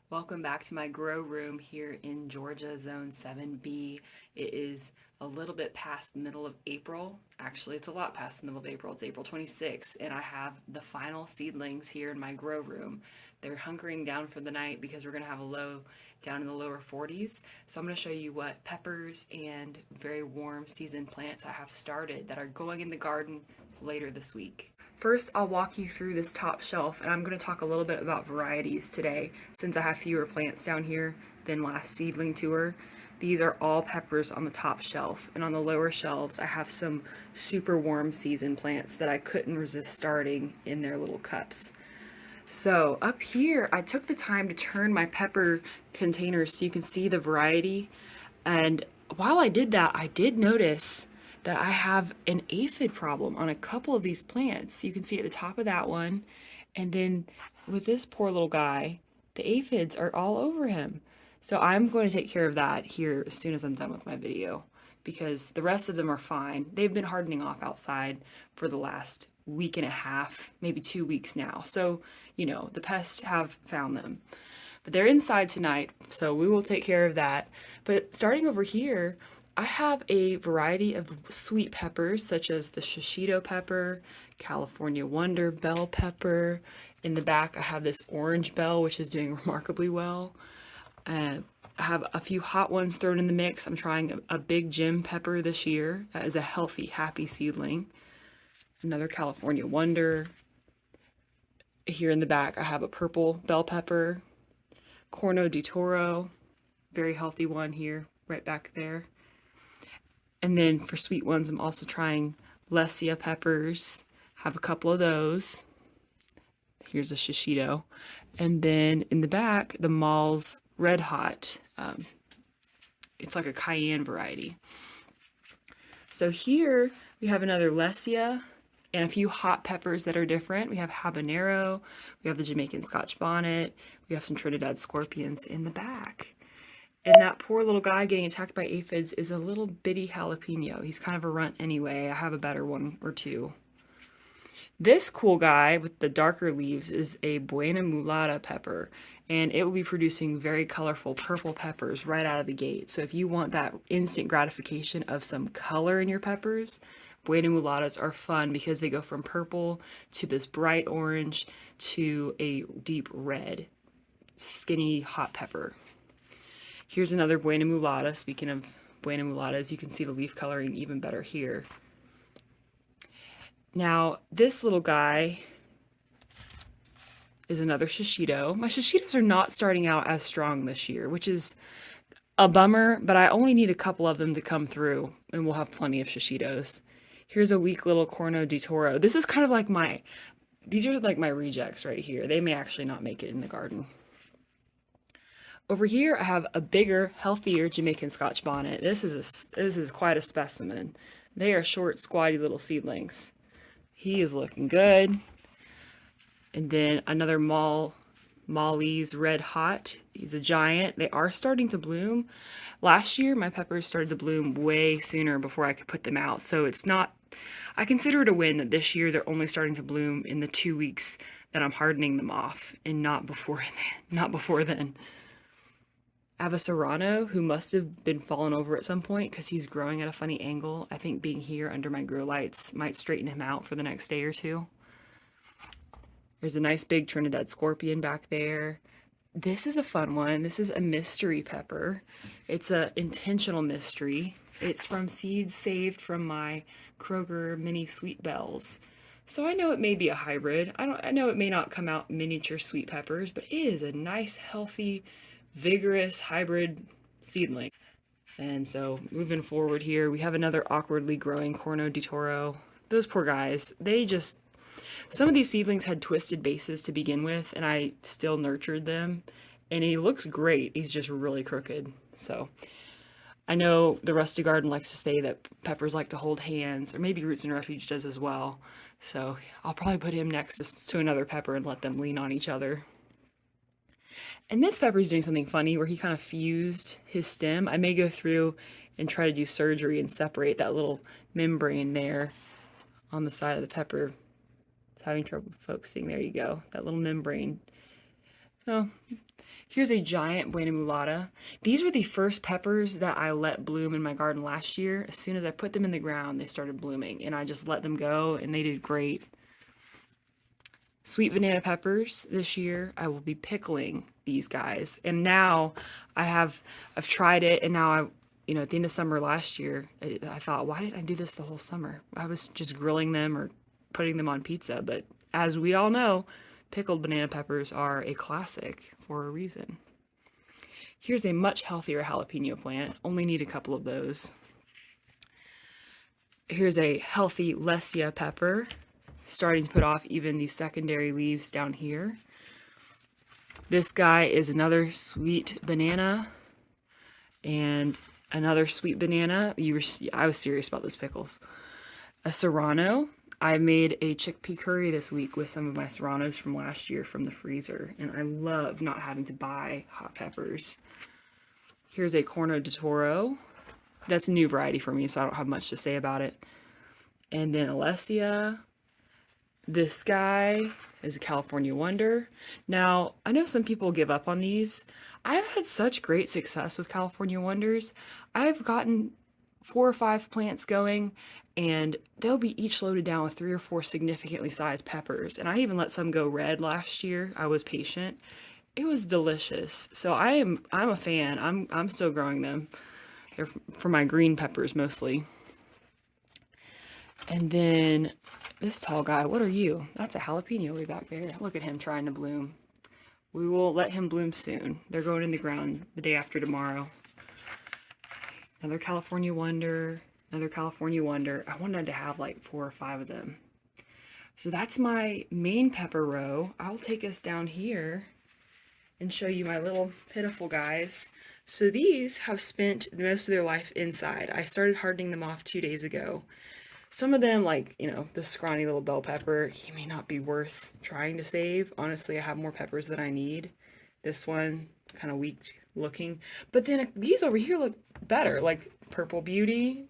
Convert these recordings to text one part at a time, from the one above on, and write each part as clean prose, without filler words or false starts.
Welcome back to my grow room here in Georgia, Zone 7B. It is a little bit past the middle of April. Actually, it's a lot past the middle of April. It's April 26th, and I have the final seedlings here in my grow room. They're hunkering down for the night because we're going to have a low down in the lower 40s. So I'm going to show you what peppers and very warm season plants I have started that are going in the garden later this week. First, I'll walk you through this top shelf, and I'm going to talk a little bit about varieties today since I have fewer plants down here than last seedling tour. These are all peppers on the top shelf, and on the lower shelves I have some super warm season plants that I couldn't resist starting in their little cups. So up here, I took the time to turn my pepper containers so you can see the variety. And while I did that, I did notice that I have an aphid problem on a couple of these plants. You can see at the top of that one. And then with this poor little guy, the aphids are all over him. So I'm going to take care of that here as soon as I'm done with my video because the rest of them are fine. They've been hardening off outside for the last week and a half, maybe 2 weeks now. So, the pests have found them. But they're inside tonight, so we will take care of that. But starting over here, I have a variety of sweet peppers, such as the shishito pepper, California Wonder bell pepper. In the back, I have this orange bell, which is doing remarkably well. I have a few hot ones thrown in the mix. I'm trying a big Jim pepper this year. That is a healthy, happy seedling. Another California Wonder. Here in the back, I have a purple bell pepper. Corno di Toro, very healthy one here, right back there. And then for sweet ones, I'm also trying Lesia peppers. Have a couple of those. Here's a shishito. And then in the back, the Mall's Red Hot. It's like a cayenne variety. So here we have another Lesia and a few hot peppers that are different. We have habanero, we have the Jamaican Scotch bonnet, we have some Trinidad scorpions in the back. And that poor little guy getting attacked by aphids is a little bitty jalapeno. He's kind of a runt anyway. I have a better one or two. This cool guy with the darker leaves is a Buena Mulata pepper, and it will be producing very colorful purple peppers right out of the gate. So if you want that instant gratification of some color in your peppers, Buena Mulatas are fun because they go from purple to this bright orange to a deep red, skinny hot pepper. Here's another Buena Mulata. Speaking of Buena Mulatas, you can see the leaf coloring even better here. Now, this little guy is another shishito. My shishitos are not starting out as strong this year, which is a bummer, but I only need a couple of them to come through, and we'll have plenty of shishitos. Here's a weak little Corno di Toro. This is kind of like these are like my rejects right here. They may actually not make it in the garden. Over here, I have a bigger, healthier Jamaican Scotch bonnet. This is quite a specimen. They are short, squatty little seedlings. He is looking good. And then another Molly's Red Hot. He's a giant. They are starting to bloom. Last year, my peppers started to bloom way sooner before I could put them out. So it's not, I consider it a win that this year they're only starting to bloom in the 2 weeks that I'm hardening them off and not before then. I have a Serrano who must have been fallen over at some point because he's growing at a funny angle. I think being here under my grow lights might straighten him out for the next day or two. There's a nice big Trinidad scorpion back there. This is a fun one. This is a mystery pepper. It's an intentional mystery. It's from seeds saved from my Kroger mini sweet bells. So I know it may be a hybrid. I know it may not come out miniature sweet peppers, but it is a nice, healthy, vigorous hybrid seedling. And so moving forward here, we have another awkwardly growing Corno di Toro. Those poor guys, some of these seedlings had twisted bases to begin with, and I still nurtured them. And he looks great. He's just really crooked. So I know the Rusty Garden likes to say that peppers like to hold hands, or maybe Roots and Refuge does as well. So I'll probably put him next to another pepper and let them lean on each other. And this pepper is doing something funny where he kind of fused his stem. I may go through and try to do surgery and separate that little membrane there on the side of the pepper. It's having trouble focusing. There you go. That little membrane. Oh, Here's a giant Buena Mulata. These were the first peppers that I let bloom in my garden last year. As soon as I put them in the ground, they started blooming, and I just let them go, and they did great. Sweet banana peppers this year. I will be pickling these guys. And now I've tried it, and now at the end of summer last year, I thought, why didn't I do this the whole summer? I was just grilling them or putting them on pizza. But as we all know, pickled banana peppers are a classic for a reason. Here's a much healthier jalapeno plant. Only need a couple of those. Here's a healthy Lesia pepper, starting to put off even the secondary leaves down here. This guy is another sweet banana and another sweet banana. I was serious about those pickles. A Serrano. I made a chickpea curry this week with some of my Serranos from last year from the freezer, and I love not having to buy hot peppers. Here's a Corno de Toro. That's a new variety for me, so I don't have much to say about it. And then Alessia. This guy is a California Wonder. Now, I know some people give up on these. I've had such great success with California Wonders. I've gotten 4 or 5 plants going, and they'll be each loaded down with 3 or 4 significantly sized peppers. And I even let some go red last year. I was patient. It was delicious. So I'm a fan. I'm still growing them. They're for my green peppers mostly. And then this tall guy, what are you? That's a jalapeno way back there. Look at him trying to bloom. We will let him bloom soon. They're going in the ground the day after tomorrow. Another California Wonder, another California Wonder. I wanted to have like 4 or 5 of them. So that's my main pepper row. I'll take us down here and show you my little pitiful guys. So these have spent most of their life inside. I started hardening them off 2 days ago. Some of them, like, the scrawny little bell pepper, he may not be worth trying to save. Honestly, I have more peppers than I need. This one, kind of weak looking. But then these over here look better, like Purple Beauty.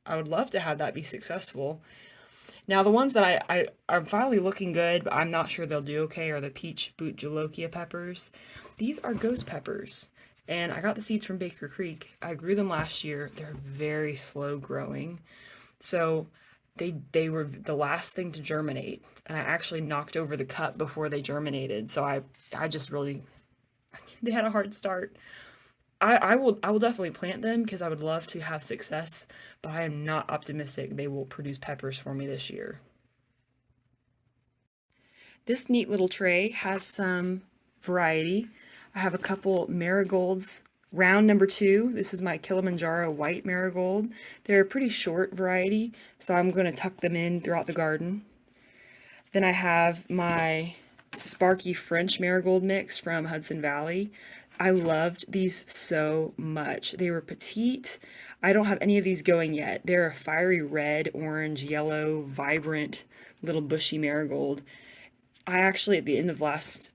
I would love to have that be successful. Now, the ones that I are finally looking good, but I'm not sure they'll do okay, are the Peach Boot Jolokia peppers. These are ghost peppers, and I got the seeds from Baker Creek. I grew them last year. They're very slow growing. So they were the last thing to germinate, and I actually knocked over the cup before they germinated. So I just really, they had a hard start. I will definitely plant them because I would love to have success, but I am not optimistic they will produce peppers for me this year. This neat little tray has some variety. I have a couple marigolds. Round number 2, this is my Kilimanjaro white marigold. They're a pretty short variety, so I'm going to tuck them in throughout the garden. Then I have my Sparky French marigold mix from Hudson Valley. I loved these so much. They were petite. I don't have any of these going yet. They're a fiery red, orange, yellow, vibrant little bushy marigold. I actually at the end of last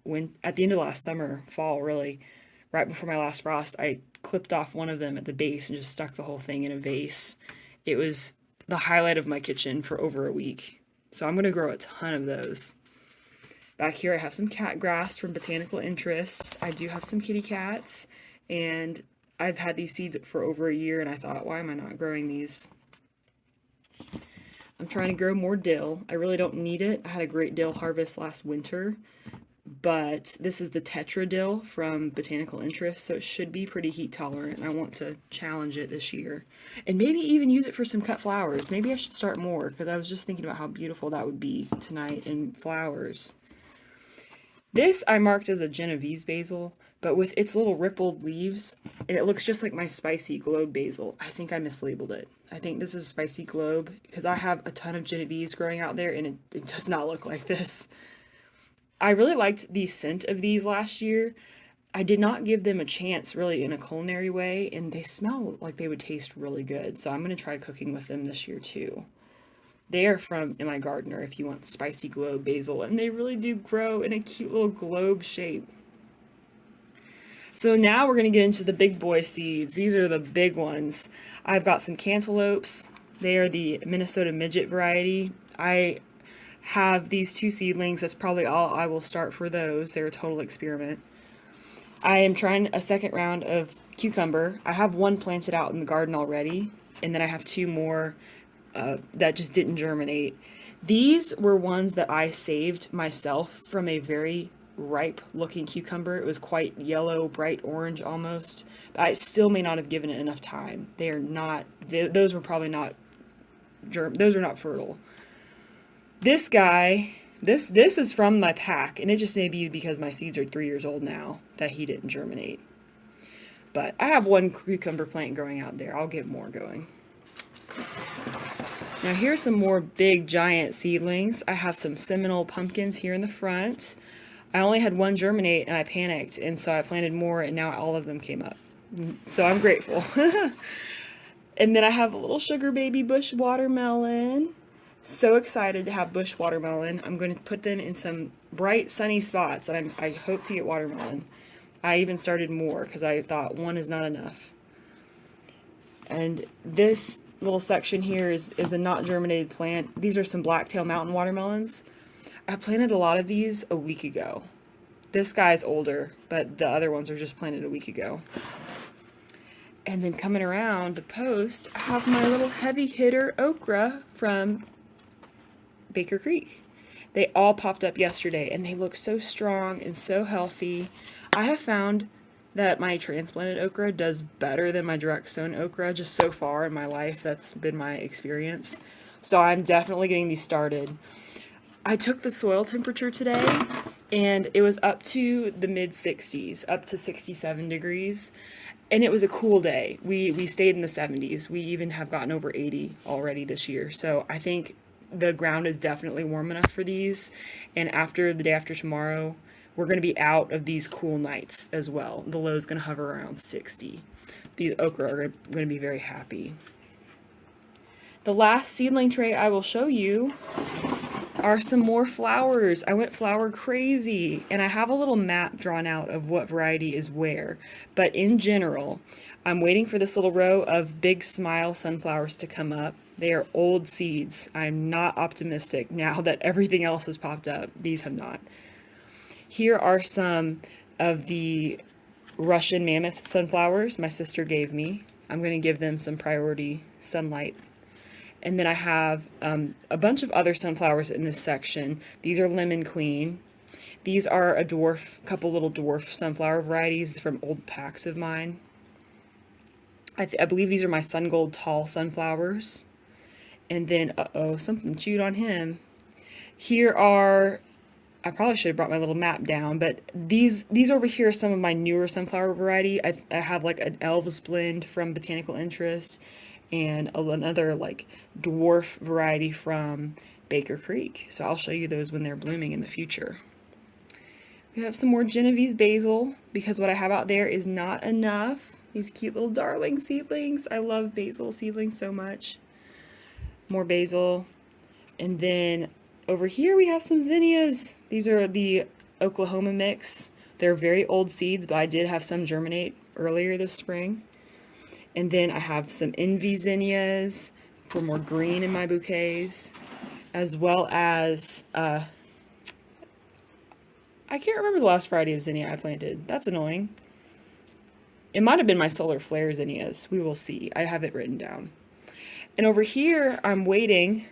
summer, fall really, right before my last frost, I clipped off one of them at the base and just stuck the whole thing in a vase. It was the highlight of my kitchen for over a week. So I'm going to grow a ton of those. Back here I have some cat grass from Botanical Interests. I do have some kitty cats, and I've had these seeds for over a year, and I thought, why am I not growing these? I'm trying to grow more dill. I really don't need it. I had a great dill harvest last winter, but this is the Tetra dill from Botanical Interest, so it should be pretty heat tolerant. I want to challenge it this year, and maybe even use it for some cut flowers. Maybe I should start more, because I was just thinking about how beautiful that would be tonight in flowers. This I marked as a Genovese basil, but with its little rippled leaves, and it looks just like my spicy globe basil. I think I mislabeled it. I think this is spicy globe, because I have a ton of Genovese growing out there, and it does not look like this. I really liked the scent of these last year. I did not give them a chance really in a culinary way, and they smell like they would taste really good. So I'm going to try cooking with them this year too. They are from My Gardener if you want spicy globe basil, and they really do grow in a cute little globe shape. So now we're going to get into the big boy seeds. These are the big ones. I've got some cantaloupes. They are the Minnesota midget variety. I have these 2 seedlings. That's probably all I will start for those. They're a total experiment. I am trying a second round of cucumber. I have one planted out in the garden already, and then I have two more that just didn't germinate. These were ones that I saved myself from a very ripe looking cucumber. It was quite yellow, bright orange almost. But I still may not have given it enough time. They are not, those were probably not, those are not fertile. This guy, this is from my pack, and it just may be because my seeds are 3 years old now that he didn't germinate. But I have one cucumber plant growing out there. I'll get more going. Now here's some more big giant seedlings. I have some Seminole pumpkins here in the front. I only had one germinate and I panicked, and so I planted more, and now all of them came up. So I'm grateful. And then I have a little sugar baby bush watermelon. So excited to have bush watermelon. I'm going to put them in some bright sunny spots, and I hope to get watermelon. I even started more because I thought one is not enough. And this little section here is a not germinated plant. These are some Blacktail mountain watermelons. I planted a lot of these a week ago. This guy's older, but the other ones are just planted a week ago. And then coming around the post, I have my little heavy hitter okra from Baker Creek. They all popped up yesterday, and they look so strong and so healthy. I have found that my transplanted okra does better than my direct sown okra just so far in my life. That's been my experience. So I'm definitely getting these started. I took the soil temperature today, and it was up to the mid 60s, up to 67 degrees. And it was a cool day. We stayed in the 70s. We even have gotten over 80 already this year. So I think the ground is definitely warm enough for these. And after the day after tomorrow, we're going to be out of these cool nights as well. The low is going to hover around 60. These okra are going to be very happy. The last seedling tray I will show you are some more flowers. I went flower crazy, and I have a little map drawn out of what variety is where. But in general, I'm waiting for this little row of big smile sunflowers to come up. They are old seeds. I'm not optimistic now that everything else has popped up. These have not. Here are some of the Russian Mammoth sunflowers my sister gave me. I'm going to give them some priority sunlight. And then I have a bunch of other sunflowers in this section. These are Lemon Queen. These are a couple little dwarf sunflower varieties from old packs of mine. I believe these are my Sun Gold tall sunflowers. And then, something chewed on him. Here are, I probably should have brought my little map down, but these over here are some of my newer sunflower variety. I have like an Elvis blend from Botanical Interest, and another like dwarf variety from Baker Creek. So I'll show you those when they're blooming in the future. We have some more Genovese basil, because what I have out there is not enough. These cute little darling seedlings. I love basil seedlings so much. More basil. And then over here we have some zinnias. These are the Oklahoma mix. They're very old seeds, but I did have some germinate earlier this spring. And then I have some envy zinnias for more green in my bouquets, as well as, I can't remember the last variety of zinnia I planted. That's annoying. It might have been my solar flare zinnias. We will see. I have it written down. And over here, I'm waiting.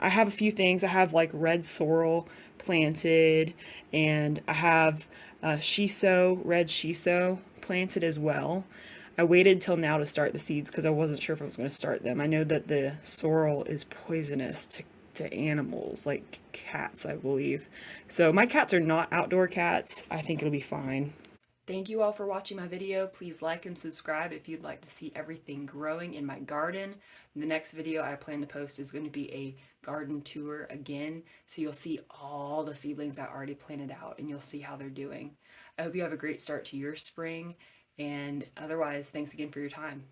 I have a few things. I have like red sorrel planted, and I have red shiso planted as well. I waited till now to start the seeds because I wasn't sure if I was going to start them. I know that the sorrel is poisonous to animals, like cats, I believe. So my cats are not outdoor cats. I think it'll be fine. Thank you all for watching my video. Please like and subscribe if you'd like to see everything growing in my garden. The next video I plan to post is going to be a garden tour again, so you'll see all the seedlings I already planted out, and you'll see how they're doing. I hope you have a great start to your spring, and otherwise, thanks again for your time.